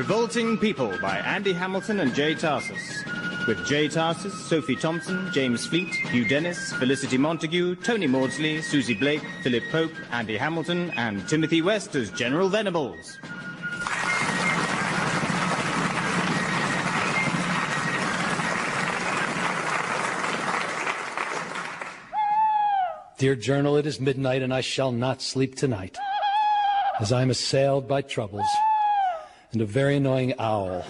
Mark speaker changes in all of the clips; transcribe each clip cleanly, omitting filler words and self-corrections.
Speaker 1: Revolting People by Andy Hamilton and Jay Tarsus. With Jay Tarsus, Sophie Thompson, James Fleet, Hugh Dennis, Felicity Montague, Tony Maudsley, Susie Blake, Philip Pope, Andy Hamilton, and Timothy West as General Venables.
Speaker 2: Dear Journal, it is midnight and I shall not sleep tonight, as I am assailed by troubles and a very annoying owl.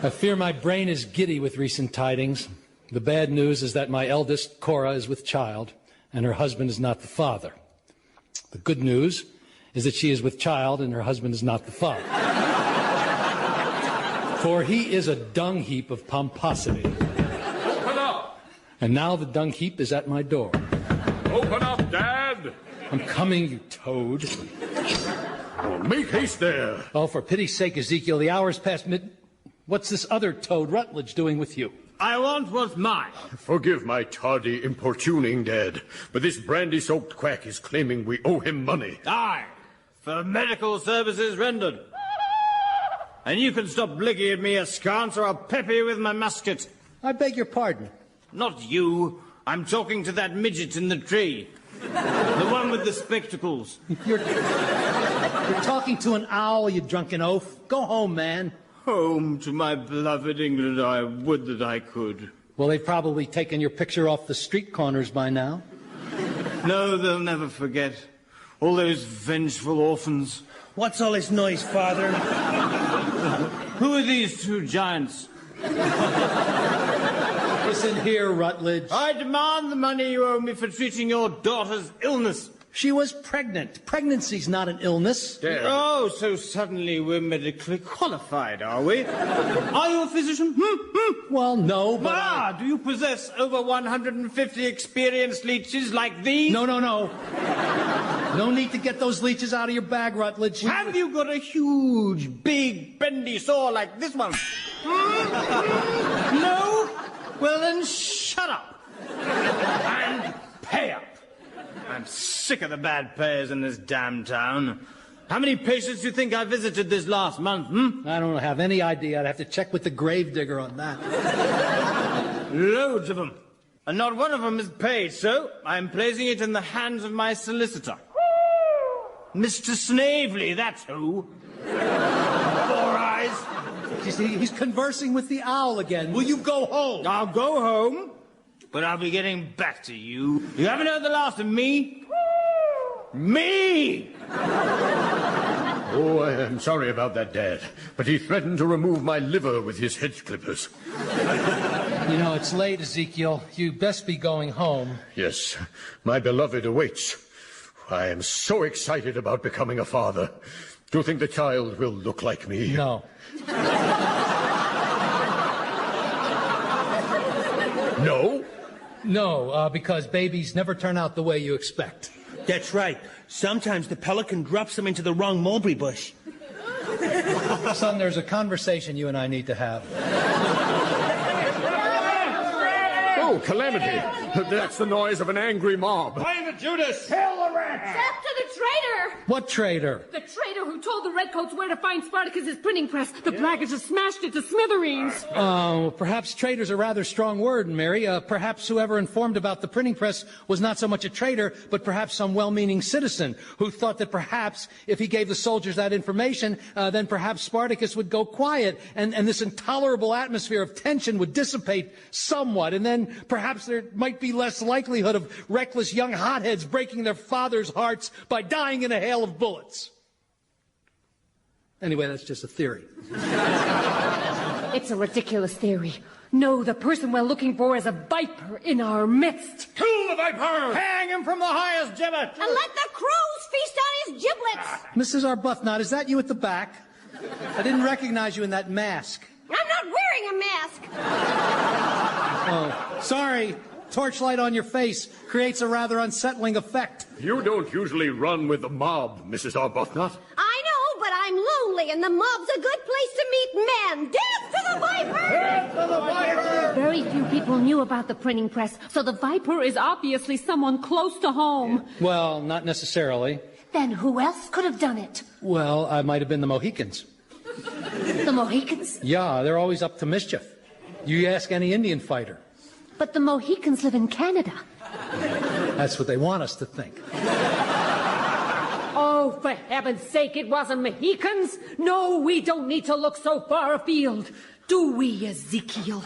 Speaker 2: I fear my brain is giddy with recent tidings. The bad news is that my eldest, Cora, is with child, and her husband is not the father. The good news is that she is with child, and her husband is not the father. For he is a dung heap of pomposity.
Speaker 3: Open up!
Speaker 2: And now the dung heap is at my door.
Speaker 3: Open up, Dad!
Speaker 2: I'm coming, you toad.
Speaker 3: Oh, make haste there.
Speaker 2: Oh, for pity's sake, Ezekiel, the hour's past mid... What's this other toad, Rutledge, doing with you?
Speaker 1: I want what's mine.
Speaker 3: Forgive my tardy importuning, Dad, but this brandy-soaked quack is claiming we owe him money.
Speaker 1: Aye, for medical services rendered. And you can stop blinking at me askance, or I'll pepper you with my musket.
Speaker 2: I beg your pardon.
Speaker 1: Not you. I'm talking to that midget in the tree. The one with the spectacles.
Speaker 2: You're talking to an owl, you drunken oaf. Go home, man.
Speaker 1: Home to my beloved England, I would that I could.
Speaker 2: Well, they've probably taken your picture off the street corners by now.
Speaker 1: No, they'll never forget. All those vengeful orphans.
Speaker 4: What's all this noise, Father?
Speaker 1: Who are these two giants?
Speaker 2: Listen here, Rutledge.
Speaker 1: I demand the money you owe me for treating your daughter's illness.
Speaker 2: She was pregnant. Pregnancy's not an illness.
Speaker 3: Dad.
Speaker 1: Oh, so suddenly we're medically qualified, are we? Are you a physician?
Speaker 2: Well, no, but
Speaker 1: do you possess over 150 experienced leeches like these?
Speaker 2: No. No need to get those leeches out of your bag, Rutledge.
Speaker 1: Have you got a huge, big, bendy saw like this one? No? Well, then shut up. And pay up. I'm sick of the bad payers in this damn town. How many patients do you think I visited this last month,
Speaker 2: I don't have any idea. I'd have to check with the gravedigger on that.
Speaker 1: Loads of them. And not one of them is paid, so I'm placing it in the hands of my solicitor. Mr. Snavely, that's who. 4 eyes.
Speaker 2: You see, he's conversing with the owl again. Will you go home?
Speaker 1: I'll go home, but I'll be getting back to you. You haven't heard the last of me? Me!
Speaker 3: Oh, I am sorry about that, Dad, but he threatened to remove my liver with his hedge clippers.
Speaker 2: You know, it's late, Ezekiel. You best be going home.
Speaker 3: Yes, my beloved awaits. I am so excited about becoming a father. Do you think the child will look like me?
Speaker 2: No.
Speaker 3: No?
Speaker 2: No, because babies never turn out the way you expect.
Speaker 4: That's right. Sometimes the pelican drops them into the wrong mulberry bush.
Speaker 2: Son, there's a conversation you and I need to have.
Speaker 3: Oh, calamity. That's the noise of an angry mob.
Speaker 1: Find the Judas!
Speaker 3: Kill the rats!
Speaker 5: After the traitor!
Speaker 2: What traitor?
Speaker 5: The traitor who told the Redcoats where to find Spartacus's printing press. The Blackguards have smashed it to smithereens.
Speaker 2: Oh, perhaps traitor's a rather strong word, Mary. Perhaps whoever informed about the printing press was not so much a traitor, but perhaps some well-meaning citizen who thought that perhaps if he gave the soldiers that information, then perhaps Spartacus would go quiet and this intolerable atmosphere of tension would dissipate somewhat, and then perhaps there might be less likelihood of reckless young hotheads breaking their fathers' hearts by dying in a hail of bullets. Anyway, that's just a theory.
Speaker 5: It's a ridiculous theory. No, the person we're looking for is a viper in our midst.
Speaker 1: Kill the viper! Hang him from the highest gibbet!
Speaker 5: And let the crows feast on his giblets.
Speaker 2: Mrs. Arbuthnot, is that you at the back? I didn't recognize you in that mask.
Speaker 5: I'm not wearing a mask.
Speaker 2: Oh, sorry. Torchlight on your face creates a rather unsettling effect.
Speaker 3: You don't usually run with the mob, Mrs. Arbuthnot.
Speaker 5: I know, but I'm lonely, and the mob's a good place to meet men. Death to the viper!
Speaker 3: Death to the viper!
Speaker 5: Very few people knew about the printing press, so the viper is obviously someone close to home.
Speaker 2: Well, not necessarily.
Speaker 5: Then who else could have done it?
Speaker 2: Well, I might have been the Mohicans.
Speaker 5: The Mohicans?
Speaker 2: Yeah, they're always up to mischief. You ask any Indian fighter.
Speaker 5: But the Mohicans live in Canada.
Speaker 2: That's what they want us to think.
Speaker 5: Oh, for heaven's sake, it wasn't Mohicans. No, we don't need to look so far afield. Do we, Ezekiel?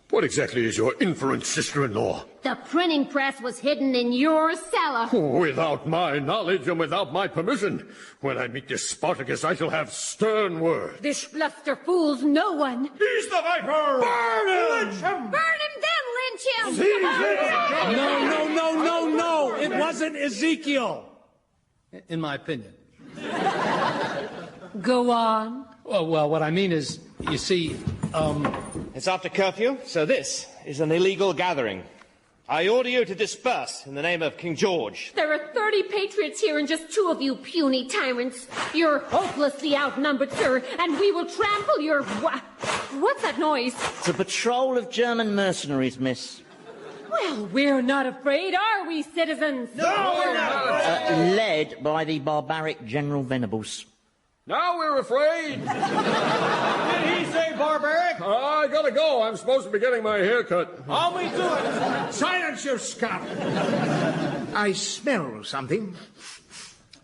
Speaker 3: What exactly is your inference, sister-in-law?
Speaker 5: The printing press was hidden in your cellar.
Speaker 3: Without my knowledge and without my permission. When I meet this Spartacus, I shall have stern words.
Speaker 5: This bluster fools no one.
Speaker 3: He's the viper!
Speaker 4: Burn him! Lynch him!
Speaker 5: Burn him, then lynch him!
Speaker 6: No. It wasn't Ezekiel.
Speaker 2: In my opinion.
Speaker 5: Go on.
Speaker 2: Well, what I mean is, you see,
Speaker 7: It's after curfew, so this is an illegal gathering. I order you to disperse in the name of King George.
Speaker 5: There are 30 patriots here and just 2 of you puny tyrants. You're hopelessly outnumbered, sir, and we will trample your... What's that noise?
Speaker 8: It's a patrol of German mercenaries, miss.
Speaker 5: Well, we're not afraid, are we, citizens?
Speaker 4: No, we're not!
Speaker 8: Led by the barbaric General Venables.
Speaker 3: Now we're afraid.
Speaker 4: Did he say barbaric?
Speaker 3: I gotta go. I'm supposed to be getting my hair cut.
Speaker 4: I'll be doing it. Silence your scout. I smell something.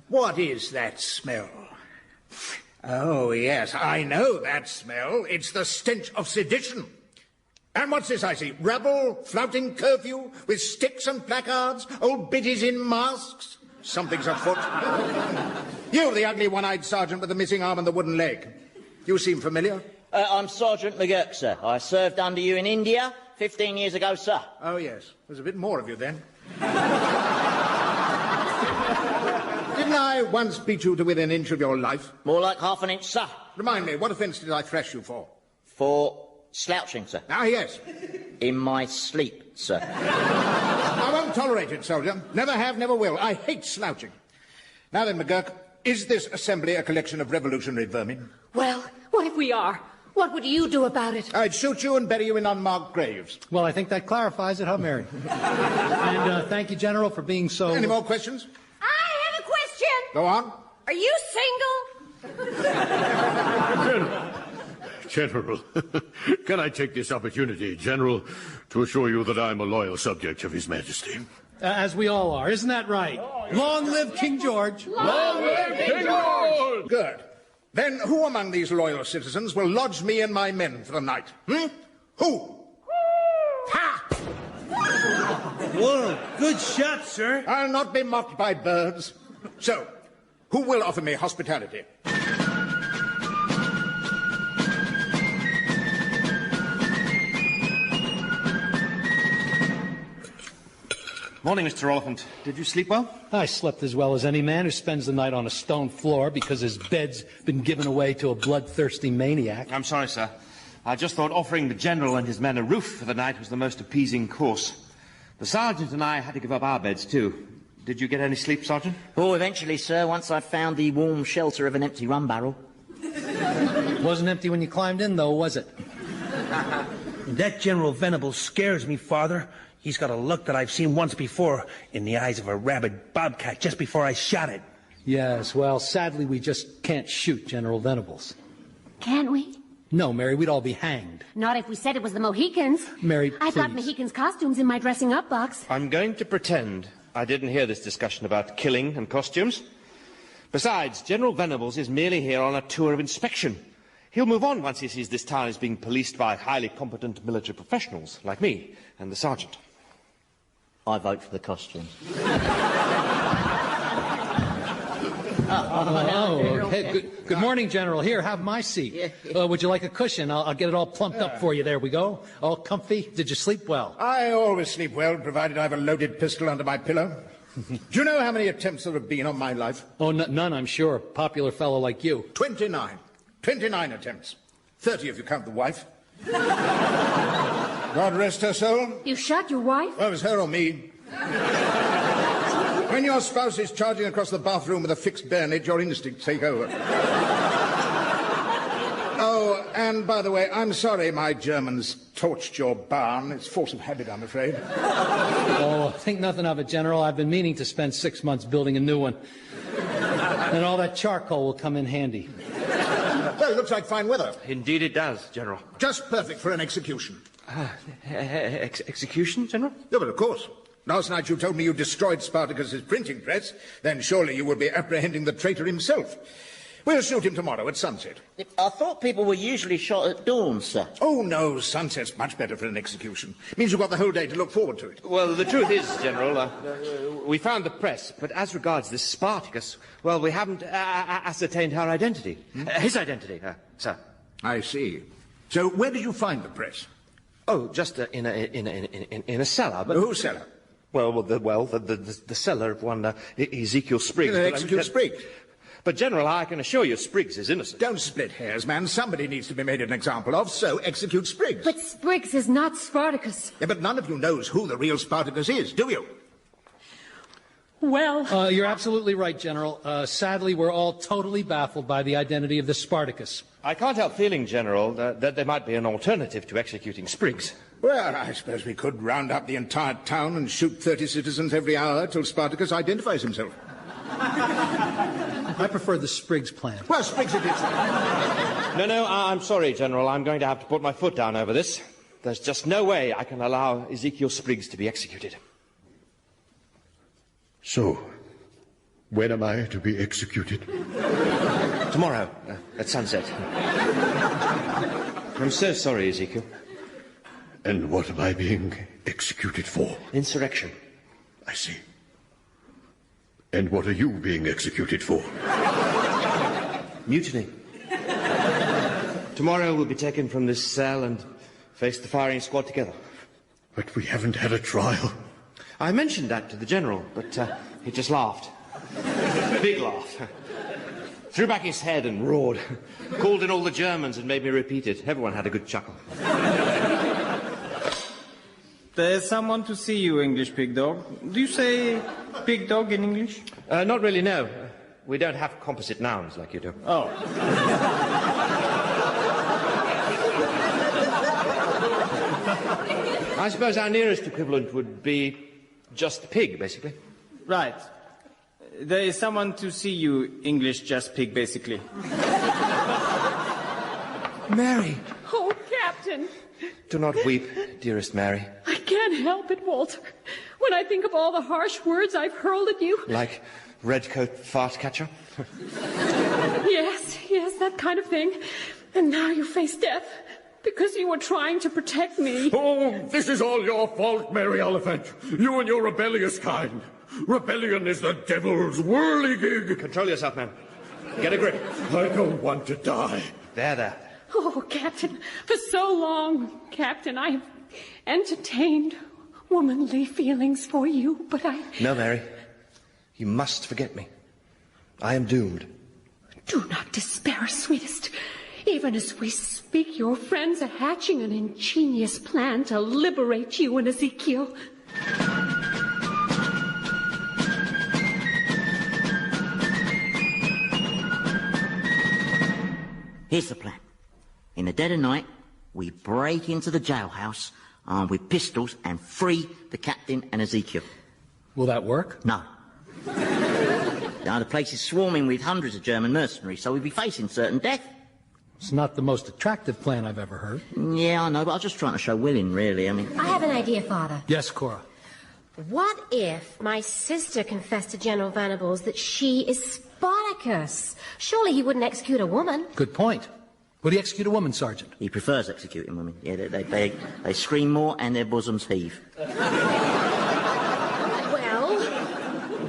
Speaker 4: What is that smell? Oh, yes, I know that smell. It's the stench of sedition. And what's this I see? Rabble, flouting curfew, with sticks and placards, old biddies in masks? Something's afoot. You're the ugly one-eyed sergeant with the missing arm and the wooden leg. You seem familiar.
Speaker 8: I'm Sergeant McGurk, sir. I served under you in India 15 years ago, sir.
Speaker 4: Oh, yes. There's a bit more of you then. Didn't I once beat you to within an inch of your life?
Speaker 8: More like half an inch, sir.
Speaker 4: Remind me, what offence did I thrash you for?
Speaker 8: For slouching, sir.
Speaker 4: Ah, yes.
Speaker 8: In my sleep, sir.
Speaker 4: I won't tolerate it, soldier. Never have, never will. I hate slouching. Now then, McGurk, is this assembly a collection of revolutionary vermin?
Speaker 5: Well, what if we are? What would you do about it?
Speaker 4: I'd shoot you and bury you in unmarked graves.
Speaker 2: well, I think that clarifies it, huh, Mary? And thank you, General, for being so...
Speaker 4: Any more questions?
Speaker 5: I have a question.
Speaker 4: Go on.
Speaker 5: Are you single?
Speaker 3: General, can I take this opportunity, General, to assure you that I'm a loyal subject of His Majesty?
Speaker 2: as we all are. Isn't that right? Long live King George.
Speaker 3: Long live King George!
Speaker 4: Good. Then who among these loyal citizens will lodge me and my men for the night? Who? Ha! Whoa,
Speaker 6: Good shot, sir.
Speaker 4: I'll not be mocked by birds. So, who will offer me hospitality?
Speaker 7: Morning, Mr. Oliphant. Did you sleep well?
Speaker 2: I slept as well as any man who spends the night on a stone floor because his bed's been given away to a bloodthirsty maniac.
Speaker 7: I'm sorry, sir. I just thought offering the General and his men a roof for the night was the most appeasing course. The Sergeant and I had to give up our beds, too. Did you get any sleep, Sergeant?
Speaker 8: Oh, eventually, sir, once I found the warm shelter of an empty rum barrel.
Speaker 2: It wasn't empty when you climbed in, though, was it?
Speaker 6: That General Venables scares me, Father. He's got a look that I've seen once before in the eyes of a rabid bobcat just before I shot it.
Speaker 2: Yes, well, sadly, we just can't shoot General Venables.
Speaker 5: Can't we?
Speaker 2: No, Mary, we'd all be hanged.
Speaker 5: Not if we said it was the Mohicans.
Speaker 2: Mary,
Speaker 5: I've got
Speaker 2: please.
Speaker 5: Mohicans' costumes in my dressing-up box.
Speaker 7: I'm going to pretend I didn't hear this discussion about killing and costumes. Besides, General Venables is merely here on a tour of inspection. He'll move on once he sees this town is being policed by highly competent military professionals like me and the Sergeant.
Speaker 8: I vote for the costumes.
Speaker 2: Okay. Good morning, General. Here, have my seat. Would you like a cushion? I'll get it all plumped up for you. There we go. All comfy. Did you sleep well?
Speaker 4: I always sleep well, provided I have a loaded pistol under my pillow. Do you know how many attempts there have been on my life?
Speaker 2: Oh, none, I'm sure. A popular fellow like you.
Speaker 4: 29. 29 attempts. 30 if you count the wife. God rest her soul.
Speaker 5: You shot your wife?
Speaker 4: Well, it was her or me. When your spouse is charging across the bathroom with a fixed bayonet, your instincts take over. Oh, and by the way, I'm sorry my Germans torched your barn. It's force of habit, I'm afraid.
Speaker 2: Oh, think nothing of it, General. I've been meaning to spend 6 months building a new one. And all that charcoal will come in handy.
Speaker 4: Well, it looks like fine weather.
Speaker 7: Indeed it does, General.
Speaker 4: Just perfect for an execution.
Speaker 7: Execution, General?
Speaker 4: Yeah, but of course. Last night you told me you destroyed Spartacus's printing press. Then surely you would be apprehending the traitor himself. We'll shoot him tomorrow at sunset.
Speaker 8: I thought people were usually shot at dawn, sir.
Speaker 4: Oh, no, sunset's much better for an execution. Means you've got the whole day to look forward to it.
Speaker 7: Well, the truth is, General, we found the press, but as regards this Spartacus, well, we haven't ascertained her identity. His identity, sir.
Speaker 4: I see. So where did you find the press?
Speaker 7: Oh, just in a cellar. But
Speaker 4: Whose cellar?
Speaker 7: The cellar of one Ezekiel Spriggs.
Speaker 4: Ezekiel Spriggs?
Speaker 7: But, General, I can assure you Spriggs is innocent.
Speaker 4: Don't split hairs, man. Somebody needs to be made an example of, so execute Spriggs.
Speaker 5: But Spriggs is not Spartacus.
Speaker 4: Yeah, but none of you knows who the real Spartacus is, do you?
Speaker 5: Well...
Speaker 2: You're absolutely right, General. Sadly, we're all totally baffled by the identity of this Spartacus.
Speaker 7: I can't help feeling, General, that there might be an alternative to executing Spriggs.
Speaker 4: Well, I suppose we could round up the entire town and shoot 30 citizens every hour till Spartacus identifies himself.
Speaker 2: I prefer the Spriggs plan.
Speaker 4: Well, Spriggs it is.
Speaker 7: No, I'm sorry, General. I'm going to have to put my foot down over this. There's just no way I can allow Ezekiel Spriggs to be executed.
Speaker 3: So, when am I to be executed?
Speaker 7: Tomorrow, at sunset. I'm so sorry, Ezekiel.
Speaker 3: And what am I being executed for?
Speaker 7: Insurrection.
Speaker 3: I see. And what are you being executed for?
Speaker 7: Mutiny. Tomorrow we'll be taken from this cell and face the firing squad together.
Speaker 3: But we haven't had a trial.
Speaker 7: I mentioned that to the General, but he just laughed. Big laugh. Threw back his head and roared. Called in all the Germans and made me repeat it. Everyone had a good chuckle.
Speaker 1: There's someone to see you, English pig dog. Do you say pig dog in English?
Speaker 7: Not really, no. We don't have composite nouns like you do.
Speaker 1: Oh.
Speaker 7: I suppose our nearest equivalent would be just pig, basically.
Speaker 1: Right. There is someone to see you, English just pig, basically.
Speaker 7: Mary!
Speaker 5: Oh, Captain!
Speaker 7: Do not weep, dearest Mary.
Speaker 5: I can't help it, Walter. When I think of all the harsh words I've hurled at you...
Speaker 7: Like redcoat fart catcher?
Speaker 5: Yes, that kind of thing. And now you face death because you were trying to protect me.
Speaker 3: Oh, this is all your fault, Mary Oliphant. You and your rebellious kind. Rebellion is the devil's whirligig.
Speaker 7: Control yourself, man. Get a grip.
Speaker 3: I don't want to die.
Speaker 7: There.
Speaker 5: Oh, Captain, for so long, Captain, I have entertained womanly feelings for you, but I...
Speaker 7: No, Mary. You must forget me. I am doomed.
Speaker 5: Do not despair, sweetest. Even as we speak, your friends are hatching an ingenious plan to liberate you and Ezekiel.
Speaker 8: Here's the plan. In the dead of night, we break into the jailhouse armed with pistols and free the captain and Ezekiel.
Speaker 2: Will that work?
Speaker 8: No. Now, the place is swarming with hundreds of German mercenaries, so we'll be facing certain death.
Speaker 2: It's not the most attractive plan I've ever heard.
Speaker 8: Yeah, I know, but I was just trying to show willing, really. I
Speaker 9: have an idea, Father.
Speaker 2: Yes, Cora.
Speaker 9: What if my sister confessed to General Venables that she is Spartacus? Surely he wouldn't execute a woman.
Speaker 2: Good point. Would he execute a woman, Sergeant?
Speaker 8: He prefers executing women. Yeah, they scream more and their bosoms heave.
Speaker 9: Well,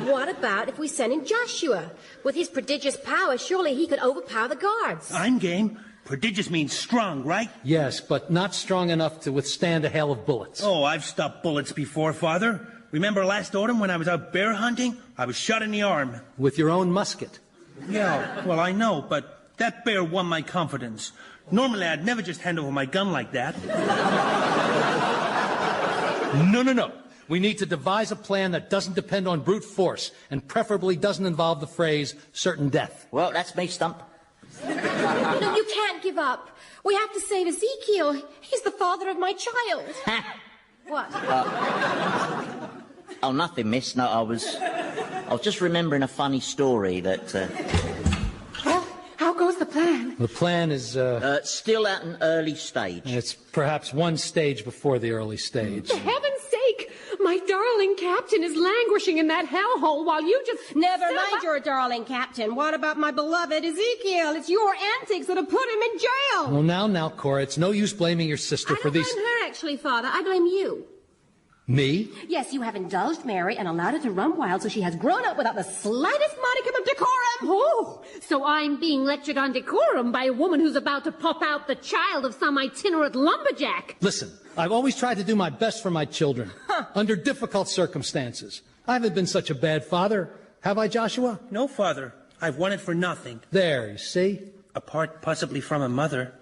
Speaker 9: what about if we send in Joshua? With his prodigious power, surely he could overpower the guards.
Speaker 6: I'm game. Prodigious means strong, right?
Speaker 2: Yes, but not strong enough to withstand a hail of bullets.
Speaker 6: Oh, I've stopped bullets before, Father. Remember last autumn when I was out bear hunting? I was shot in the arm.
Speaker 2: With your own musket.
Speaker 6: Yeah, well, I know, but that bear won my confidence. Normally, I'd never just hand over my gun like that.
Speaker 2: No. We need to devise a plan that doesn't depend on brute force, and preferably doesn't involve the phrase, certain death.
Speaker 8: Well, that's me, Stump.
Speaker 9: No, you can't give up. We have to save Ezekiel. He's the father of my child.
Speaker 8: Ha!
Speaker 9: What?
Speaker 8: Oh, nothing, miss. No, I was I was just remembering a funny story that...
Speaker 10: Well, how goes the plan?
Speaker 2: The plan is,
Speaker 8: still at an early stage.
Speaker 2: It's perhaps one stage before the early stage.
Speaker 5: For heaven's sake! My darling captain is languishing in that hellhole while you just...
Speaker 9: Never mind your darling captain. What about my beloved Ezekiel? It's your antics that have put him in jail.
Speaker 2: Well, now, Cora, it's no use blaming your sister for these...
Speaker 5: I don't blame her, actually, Father. I blame you.
Speaker 2: Me?
Speaker 9: Yes, you have indulged Mary and allowed her to run wild, so she has grown up without the slightest modicum of decorum.
Speaker 5: Oh, so I'm being lectured on decorum by a woman who's about to pop out the child of some itinerant lumberjack.
Speaker 2: Listen, I've always tried to do my best for my children, under difficult circumstances. I haven't been such a bad father, have I, Joshua?
Speaker 6: No, Father. I've wanted for nothing.
Speaker 2: There, you see?
Speaker 6: Apart possibly from a mother.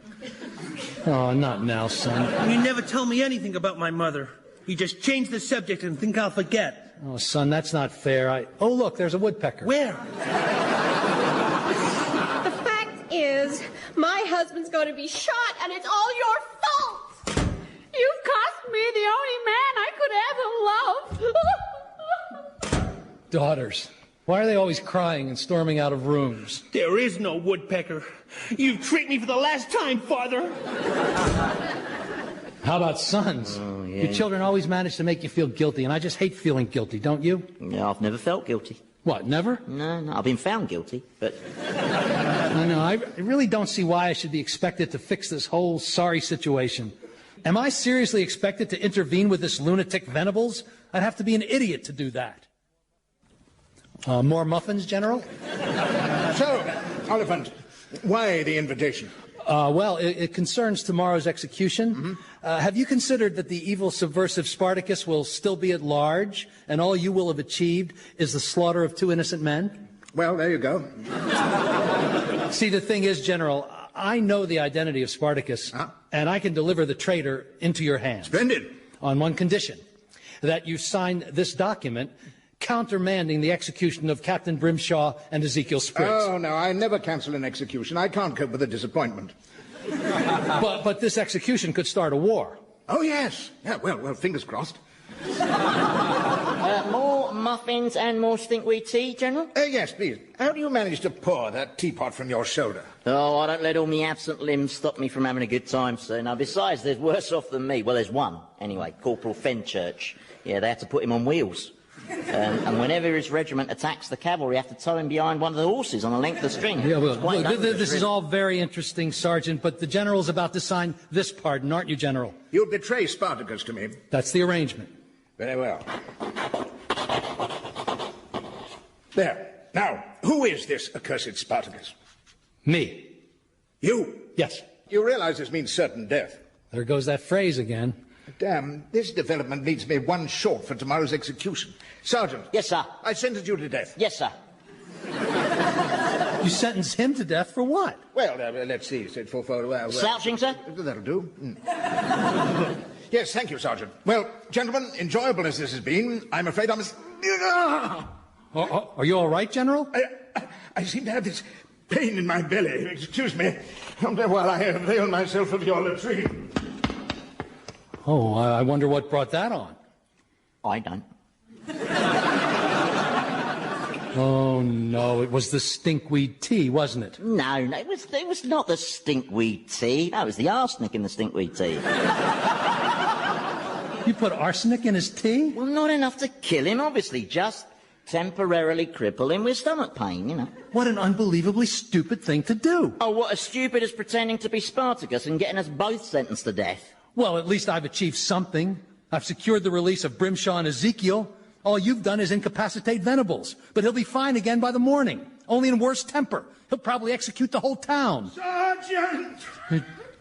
Speaker 2: Oh, not now, son.
Speaker 6: You never tell me anything about my mother. You just change the subject and think I'll forget.
Speaker 2: Oh, son, that's not fair. Oh, look, there's a woodpecker.
Speaker 6: Where?
Speaker 9: The fact is, my husband's going to be shot, and it's all your fault.
Speaker 5: You've cost me the only man I could ever love.
Speaker 2: Daughters, why are they always crying and storming out of rooms?
Speaker 6: There is no woodpecker. You've tricked me for the last time, Father.
Speaker 2: How about sons?
Speaker 8: Oh, yeah.
Speaker 2: Your children always manage to make you feel guilty, and I just hate feeling guilty, don't you?
Speaker 8: No, I've never felt guilty.
Speaker 2: What, never?
Speaker 8: No, I've been found guilty, but...
Speaker 2: I really don't see why I should be expected to fix this whole sorry situation. Am I seriously expected to intervene with this lunatic Venables? I'd have to be an idiot to do that. More muffins, General?
Speaker 4: So, Oliphant, why the invitation?
Speaker 2: Well, it concerns tomorrow's execution. Mm-hmm. Have you considered that the evil subversive Spartacus will still be at large, and all you will have achieved is the slaughter of 2 innocent men?
Speaker 4: Well, there you go.
Speaker 2: See, the thing is, General, I know the identity of Spartacus, and I can deliver the traitor into your hands.
Speaker 4: Splendid.
Speaker 2: On one condition, that you sign this document countermanding the execution of Captain Grimshaw and Ezekiel Spriggs.
Speaker 4: Oh, no, I never cancel an execution. I can't cope with the disappointment.
Speaker 2: But this execution could start a war.
Speaker 4: Oh, yes. Yeah, well, fingers crossed.
Speaker 8: More muffins and more stinkweed tea, General?
Speaker 4: Yes, please. How do you manage to pour that teapot from your shoulder?
Speaker 8: Oh, I don't let all me absent limbs stop me from having a good time, sir. Now, besides, there's worse off than me. Well, there's one, anyway, Corporal Fenchurch. Yeah, they had to put him on wheels. And whenever his regiment attacks the cavalry, have to tow him behind one of the horses on a length of string.
Speaker 2: Yeah, well, this is all very interesting, Sergeant, but the General's about to sign this pardon, aren't you, General?
Speaker 4: You'll betray Spartacus to me.
Speaker 2: That's the arrangement.
Speaker 4: Very well. There. Now, who is this accursed Spartacus?
Speaker 2: Me.
Speaker 4: You?
Speaker 2: Yes.
Speaker 4: You realize this means certain death.
Speaker 2: There goes that phrase again.
Speaker 4: Damn, this development leaves me one short for tomorrow's execution. Sergeant.
Speaker 8: Yes, sir.
Speaker 4: I sentence you to death.
Speaker 8: Yes, sir.
Speaker 2: You sentence him to death for what?
Speaker 4: Well, let's see.
Speaker 8: Slouching, sir?
Speaker 4: That'll do. Yes, thank you, Sergeant. Well, gentlemen, enjoyable as this has been, I'm afraid I must...
Speaker 2: Are you all right, General?
Speaker 4: I seem to have this pain in my belly. Excuse me. While I avail myself of your latrine.
Speaker 2: Oh, I wonder what brought that on.
Speaker 8: I don't.
Speaker 2: Oh, no, it was the stinkweed tea, wasn't it?
Speaker 8: No, it was not the stinkweed tea. No, it was the arsenic in the stinkweed tea.
Speaker 2: You put arsenic in his tea?
Speaker 8: Well, not enough to kill him, obviously, just temporarily cripple him with stomach pain, you know.
Speaker 2: What an unbelievably stupid thing to do.
Speaker 8: Oh, what as stupid as pretending to be Spartacus and getting us both sentenced to death.
Speaker 2: Well, at least I've achieved something. I've secured the release of Grimshaw and Ezekiel. All you've done is incapacitate Venables. But he'll be fine again by the morning, only in worse temper. He'll probably execute the whole town.
Speaker 4: Sergeant!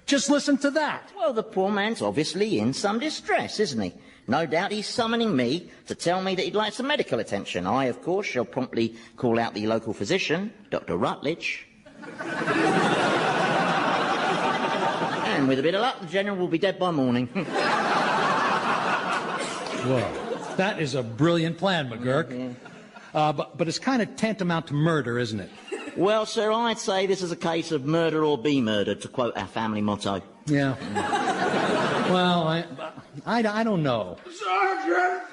Speaker 2: Just listen to that.
Speaker 8: Well, the poor man's obviously in some distress, isn't he? No doubt he's summoning me to tell me that he'd like some medical attention. I, of course, shall promptly call out the local physician, Dr. Rutledge. And with a bit of luck, the General will be dead by morning.
Speaker 2: Well, that is a brilliant plan, McGurk. Yeah. But it's kind of tantamount to murder, isn't it?
Speaker 8: Well, sir, I'd say this is a case of murder or be murdered, to quote our family motto.
Speaker 2: Yeah. Well, I don't know.
Speaker 4: Sergeant!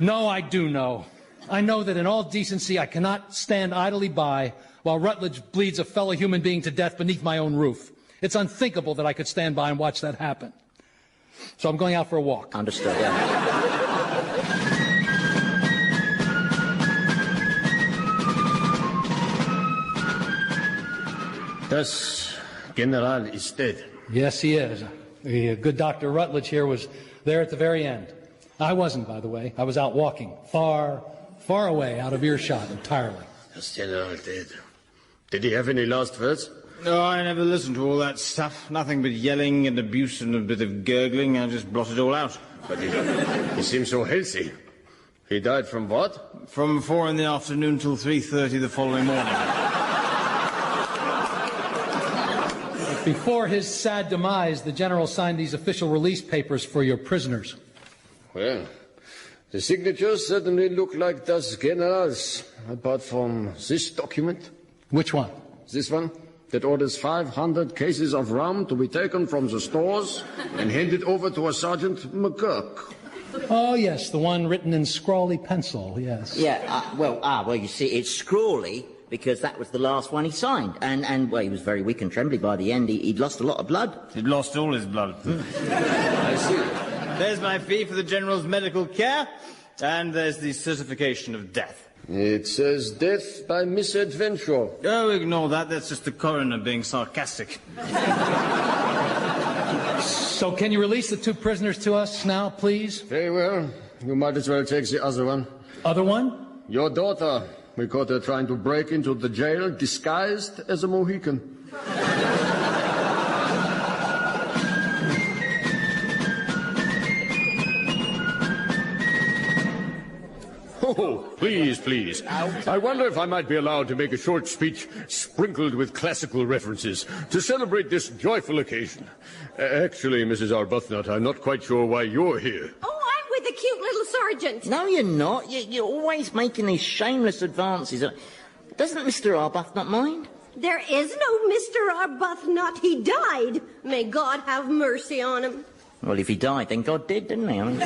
Speaker 2: No, I do know. I know that in all decency I cannot stand idly by while Rutledge bleeds a fellow human being to death beneath my own roof. It's unthinkable that I could stand by and watch that happen. So I'm going out for a walk.
Speaker 8: Understood, yeah.
Speaker 3: Das General is dead.
Speaker 2: Yes, he is. The good Dr. Rutledge here was there at the very end. I wasn't, by the way. I was out walking, far, far away, out of earshot entirely.
Speaker 3: Das General dead. Did he have any last words?
Speaker 1: No, I never listened to all that stuff. Nothing but yelling and abuse and a bit of gurgling. I just blotted it all out.
Speaker 3: But he seems so healthy. He died from what?
Speaker 1: From 4 in the afternoon till 3:30 the following morning.
Speaker 2: Before his sad demise, the general signed these official release papers for your prisoners.
Speaker 3: Well, the signatures certainly look like Das General's, apart from this document.
Speaker 2: Which one?
Speaker 3: This one, that orders 500 cases of rum to be taken from the stores and handed over to a Sergeant McGurk.
Speaker 2: Oh, yes, the one written in scrawly pencil, yes.
Speaker 8: Yeah, well, you see, it's scrawly because that was the last one he signed. And well, he was very weak and trembly by the end. He'd lost a lot of blood.
Speaker 1: He'd lost all his blood.
Speaker 3: I see.
Speaker 1: There's my fee for the General's medical care, and there's the certification of death.
Speaker 3: It says death by misadventure.
Speaker 1: Oh, ignore that. That's just the coroner being sarcastic.
Speaker 2: So can you release the 2 prisoners to us now, please?
Speaker 3: Very well. You might as well take the other one.
Speaker 2: Other one?
Speaker 3: Your daughter. We caught her trying to break into the jail disguised as a Mohican. Oh, please, please. I wonder if I might be allowed to make a short speech sprinkled with classical references to celebrate this joyful occasion. Actually, Mrs. Arbuthnot, I'm not quite sure why you're here.
Speaker 9: Oh, I'm with the cute little sergeant.
Speaker 8: No, you're not. You're always making these shameless advances. Doesn't Mr. Arbuthnot mind?
Speaker 9: There is no Mr. Arbuthnot. He died. May God have mercy on him.
Speaker 8: Well, if he died, then God did, didn't he? I mean...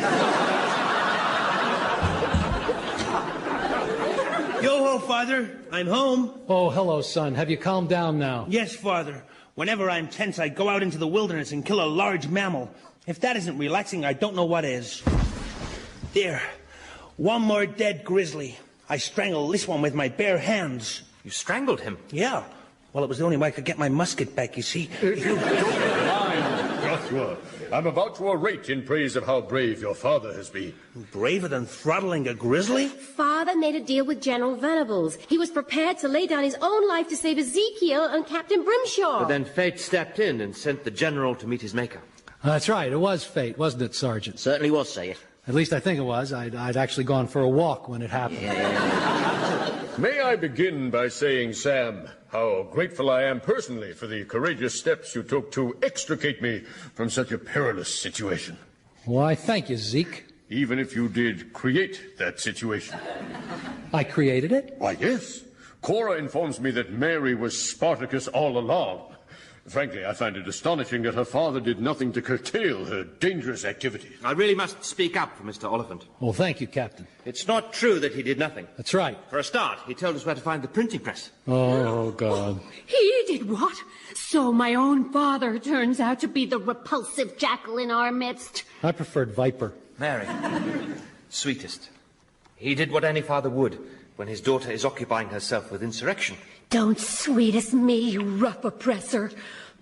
Speaker 6: Yo-ho, Father. I'm home.
Speaker 2: Oh, hello, son. Have you calmed down now?
Speaker 6: Yes, Father. Whenever I'm tense, I go out into the wilderness and kill a large mammal. If that isn't relaxing, I don't know what is. There. One more dead grizzly. I strangled this one with my bare hands.
Speaker 7: You strangled him?
Speaker 6: Yeah. Well, it was the only way I could get my musket back, you see.
Speaker 3: Don't mind, Joshua. I'm about to orate in praise of how brave your father has been.
Speaker 6: Braver than throttling a grizzly?
Speaker 9: Father made a deal with General Venables. He was prepared to lay down his own life to save Ezekiel and Captain Brimshaw.
Speaker 7: But then fate stepped in and sent the general to meet his maker.
Speaker 2: That's right. It was fate, wasn't it, Sergeant?
Speaker 8: Certainly was, say it.
Speaker 2: At least I think it was. I'd actually gone for a walk when it happened.
Speaker 3: May I begin by saying, Sam, how grateful I am personally for the courageous steps you took to extricate me from such a perilous situation.
Speaker 2: Why, thank you, Zeke.
Speaker 3: Even if you did create that situation.
Speaker 2: I created it?
Speaker 3: Why, yes. Cora informs me that Mary was Spartacus all along. Frankly, I find it astonishing that her father did nothing to curtail her dangerous activities.
Speaker 7: I really must speak up for Mr. Oliphant.
Speaker 2: Well, thank you, Captain.
Speaker 7: It's not true that he did nothing.
Speaker 2: That's right.
Speaker 7: For a start, he told us where to find the printing press.
Speaker 2: Oh, God.
Speaker 5: He did what? So my own father turns out to be the repulsive jackal in our midst.
Speaker 2: I preferred Viper.
Speaker 7: Mary, sweetest. He did what any father would when his daughter is occupying herself with insurrection.
Speaker 5: Don't sweetest me, you rough oppressor.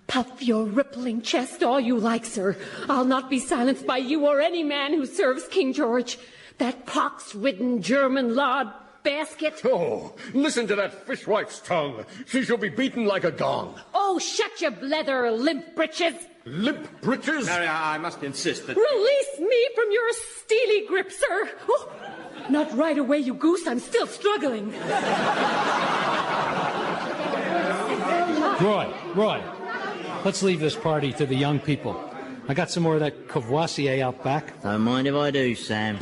Speaker 5: Puff your rippling chest all you like, sir. I'll not be silenced by you or any man who serves King George. That pox-ridden German lord basket.
Speaker 3: Oh, listen to that fishwife's tongue. She shall be beaten like a gong.
Speaker 5: Oh, shut your blether, limp britches.
Speaker 3: Limp breeches?
Speaker 7: Mary, I must insist that...
Speaker 5: Release me from your steely grip, sir. Oh, not right away, you goose. I'm still struggling.
Speaker 2: Roy, let's leave this party to the young people. I got some more of that Courvoisier out back.
Speaker 8: Don't mind if I do, Sam.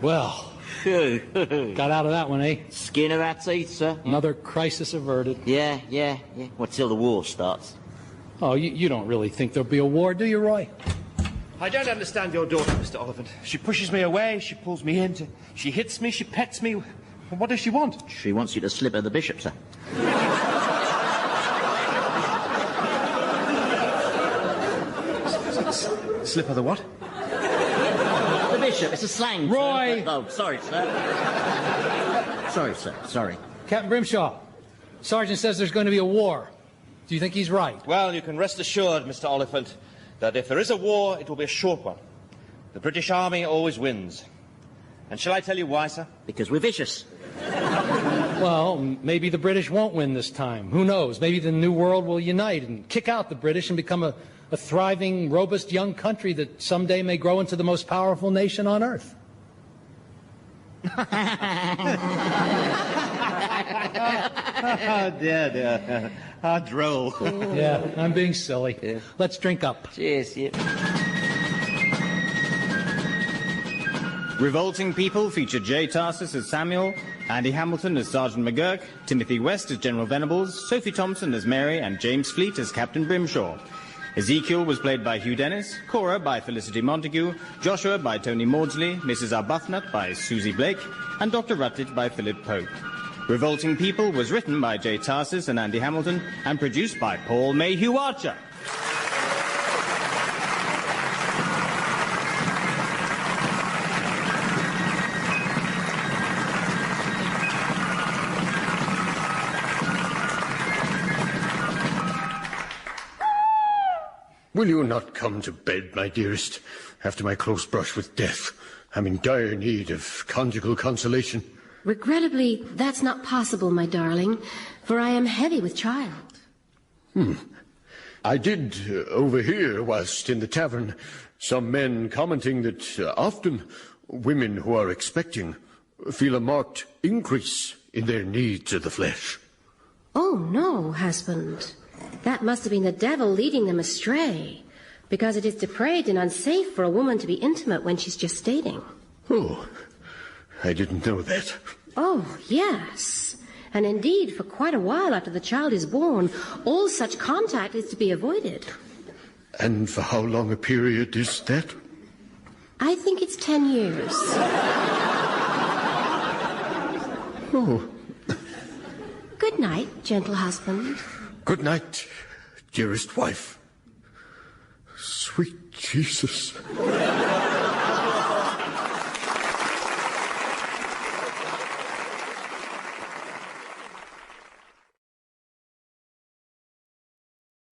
Speaker 2: Well,
Speaker 8: Phew.
Speaker 2: got out of that one, eh?
Speaker 8: Skin of our teeth, sir.
Speaker 2: Another crisis averted.
Speaker 8: Yeah. Well, till the war starts.
Speaker 2: Oh, you don't really think there'll be a war, do you, Roy?
Speaker 7: I don't understand your daughter, Mr. Oliphant. She pushes me away, she pulls me in, she hits me, she pets me. What does she want?
Speaker 8: She wants you to slip her the bishop, sir.
Speaker 7: Slip her the what?
Speaker 8: The bishop. It's a slang.
Speaker 2: Roy!
Speaker 8: Sir. Oh, sorry, sir. Sorry, sir. Sorry.
Speaker 2: Captain Grimshaw, Sergeant says there's going to be a war. Do you think he's right?
Speaker 7: Well, you can rest assured, Mr. Oliphant, that if there is a war, it will be a short one. The British Army always wins. And shall I tell you why, sir?
Speaker 8: Because we're vicious.
Speaker 2: Well, maybe the British won't win this time. Who knows? Maybe the New World will unite and kick out the British and become a thriving, robust young country that someday may grow into the most powerful nation on earth.
Speaker 7: Oh, dear. How droll.
Speaker 2: Yeah, I'm being silly. Yeah. Let's drink up.
Speaker 8: Cheers, yeah.
Speaker 1: Revolting People featured Jay Tarsus as Samuel, Andy Hamilton as Sergeant McGurk, Timothy West as General Venables, Sophie Thompson as Mary, and James Fleet as Captain Grimshaw. Ezekiel was played by Hugh Dennis, Cora by Felicity Montague, Joshua by Tony Maudsley, Mrs. Arbuthnot by Susie Blake, and Dr. Rutledge by Philip Pope. Revolting People was written by Jay Tarsus and Andy Hamilton and produced by Paul Mayhew Archer.
Speaker 3: Will you not come to bed, my dearest, after my close brush with death? I'm in dire need of conjugal consolation.
Speaker 9: Regrettably, that's not possible, my darling, for I am heavy with child.
Speaker 3: I did overhear, whilst in the tavern, some men commenting that often women who are expecting feel a marked increase in their needs of the flesh.
Speaker 9: Oh, no, husband. That must have been the devil leading them astray, because it is depraved and unsafe for a woman to be intimate when she's gestating.
Speaker 3: Oh, I didn't know that.
Speaker 9: Oh, yes. And indeed, for quite a while after the child is born, all such contact is to be avoided.
Speaker 3: And for how long a period is that?
Speaker 9: I think it's 10 years.
Speaker 3: Oh.
Speaker 9: Good night, gentle husband.
Speaker 3: Good night, dearest wife. Sweet Jesus.